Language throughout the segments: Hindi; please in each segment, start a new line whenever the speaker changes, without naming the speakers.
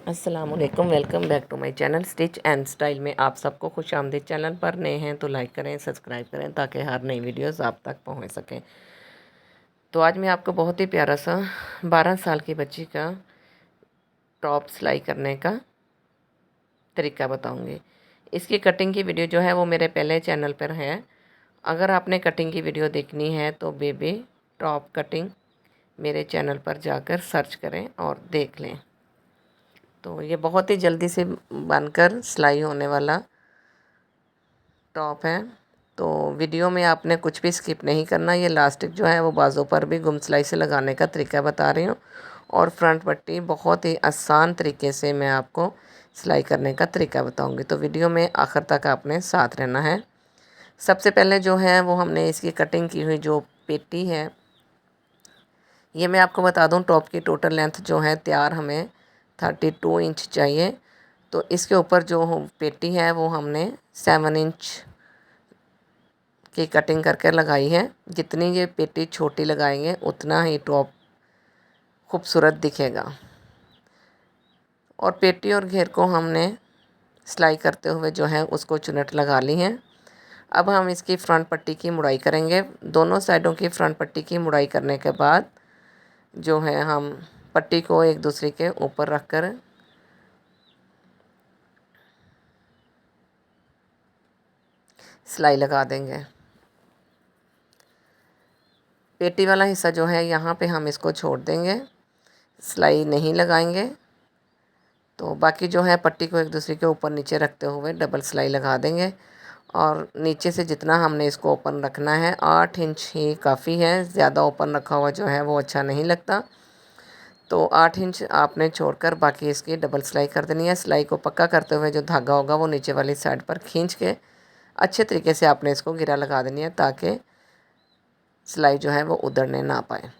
अस्सलामुअलैकुम, welcome back to my channel stitch and style में आप सबको खुश आमदीद। चैनल पर नए हैं तो लाइक करें, सब्सक्राइब करें ताकि हर नई वीडियोस आप तक पहुंच सकें। तो आज मैं आपको बहुत ही प्यारा सा 12 साल की बच्ची का टॉप सिलाई करने का तरीका बताऊंगी। इसकी कटिंग की वीडियो जो है वो मेरे पहले चैनल पर है। अगर आपने कटिंग की वीडियो देखनी है तो बेबी टॉप कटिंग मेरे चैनल पर जाकर सर्च करें और देख लें। तो ये बहुत ही जल्दी से बनकर सिलाई होने वाला टॉप है। तो वीडियो में आपने कुछ भी स्किप नहीं करना। ये लास्टिक जो है वो बाजू पर भी गुम सिलाई से लगाने का तरीका बता रही हूँ और फ्रंट पट्टी बहुत ही आसान तरीके से मैं आपको सिलाई करने का तरीका बताऊँगी। तो वीडियो में आखिर तक आपने साथ रहना है। सबसे पहले जो है वो हमने इसकी कटिंग की हुई जो पेटी है, ये मैं आपको बता दूं टॉप की टोटल लेंथ जो है तैयार हमें 32 इंच चाहिए। तो इसके ऊपर जो पेटी है वो हमने 7 इंच की कटिंग करके लगाई है। जितनी ये पेटी छोटी लगाएंगे उतना ही टॉप खूबसूरत दिखेगा। और पेटी और घेर को हमने सिलाई करते हुए जो है उसको चुनट लगा ली है। अब हम इसकी फ्रंट पट्टी की मुड़ाई करेंगे। दोनों साइडों की फ्रंट पट्टी की मुड़ाई करने के बाद जो है हम पट्टी को एक दूसरे के ऊपर रखकर सिलाई लगा देंगे। पेटी वाला हिस्सा जो है यहाँ पे हम इसको छोड़ देंगे, सिलाई नहीं लगाएंगे। तो बाकी जो है पट्टी को एक दूसरे के ऊपर नीचे रखते हुए डबल सिलाई लगा देंगे। और नीचे से जितना हमने इसको ओपन रखना है 8 इंच ही काफ़ी है। ज़्यादा ओपन रखा हुआ जो है वो अच्छा नहीं लगता। तो 8 इंच आपने छोड़कर बाकी इसकी डबल सिलाई कर देनी है। सिलाई को पक्का करते हुए जो धागा होगा वो नीचे वाली साइड पर खींच के अच्छे तरीके से आपने इसको घेरा लगा देनी है ताकि सिलाई जो है वो उधड़ने ना पाए।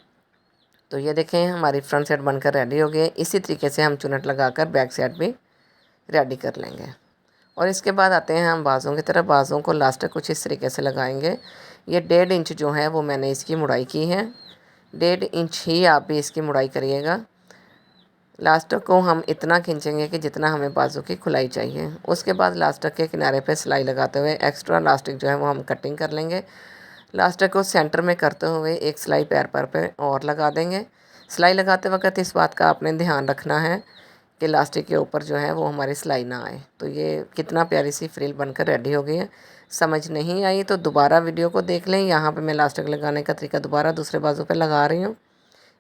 तो ये देखें हमारी फ्रंट साइड बनकर रेडी हो गई। इसी तरीके से हम चुनट लगाकर बैक साइड भी रेडी कर लेंगे। और इसके बाद आते हैं हम बाज़ों की तरफ। बाज़ों को लास्टिक कुछ इस तरीके से लगाएंगे। ये 1.5 इंच जो है वो मैंने इसकी मुड़ाई की है। 1.5 इंच ही आप भी इसकी मुड़ाई करिएगा। लास्टिक को हम इतना खींचेंगे कि जितना हमें बाजू की खुलाई चाहिए। उसके बाद लास्टिक के किनारे पे सिलाई लगाते हुए एक्स्ट्रा लास्टिक जो है वो हम कटिंग कर लेंगे। लास्टिक को सेंटर में करते हुए एक सिलाई पैर पर पे और लगा देंगे। सिलाई लगाते वक्त इस बात का आपने ध्यान रखना है कि लास्टिक के ऊपर जो है वो हमारी सिलाई ना आए। तो ये कितना प्यारी सी फ्रिल बनकर रेडी हो गई है। समझ नहीं आई तो दोबारा वीडियो को देख लें। यहाँ पे मैं लास्टिक लगाने का तरीका दोबारा दूसरे बाजू पे लगा रही हूँ।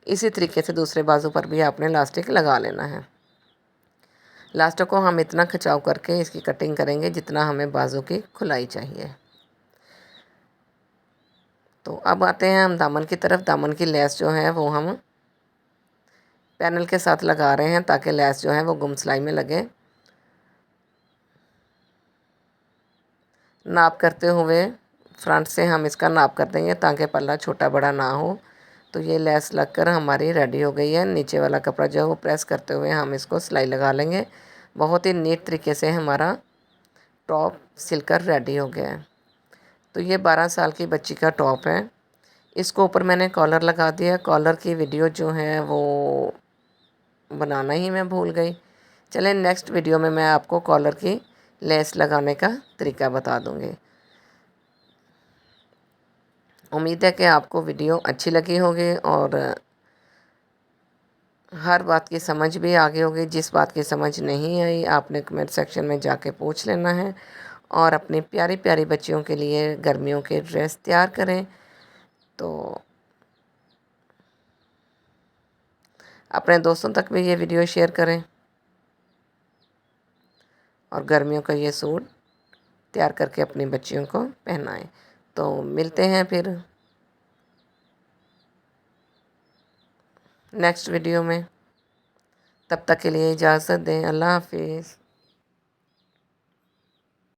इसी तरीके से दूसरे बाजू पर भी आपने लास्टिक लगा लेना है। लास्टिक को हम इतना खिंचाव करके इसकी कटिंग करेंगे जितना हमें बाजू की खुलाई चाहिए। तो अब आते हैं हम दामन की तरफ। दामन की लेस जो है वो हम पैनल के साथ लगा रहे हैं ताकि लेस जो है वो गुम सिलाई में लगे। नाप करते हुए फ्रंट से हम इसका नाप कर देंगे ताकि पल्ला छोटा बड़ा ना हो। तो ये लेस लगकर हमारी रेडी हो गई है। नीचे वाला कपड़ा जो है वो प्रेस करते हुए हम इसको सिलाई लगा लेंगे। बहुत ही नीट तरीके से हमारा टॉप सिलकर रेडी हो गया है। तो ये 12 साल की बच्ची का टॉप है। इसको ऊपर मैंने कॉलर लगा दिया। कॉलर की वीडियो जो है वो बनाना ही मैं भूल गई। चलें नेक्स्ट वीडियो में मैं आपको कॉलर की लेस लगाने का तरीका बता दूँगी। उम्मीद है कि आपको वीडियो अच्छी लगी होगी और हर बात की समझ भी आ गई होगी। जिस बात की समझ नहीं आई आपने कमेंट सेक्शन में जाके पूछ लेना है और अपनी प्यारी प्यारी बच्चियों के लिए गर्मियों के ड्रेस तैयार करें। तो अपने दोस्तों तक भी ये वीडियो शेयर करें और गर्मियों का ये सूट तैयार करके अपनी बच्चियों को पहनाएं। तो मिलते हैं फिर नेक्स्ट वीडियो में। तब तक के लिए इजाज़त दें। अल्लाह हाफिज़।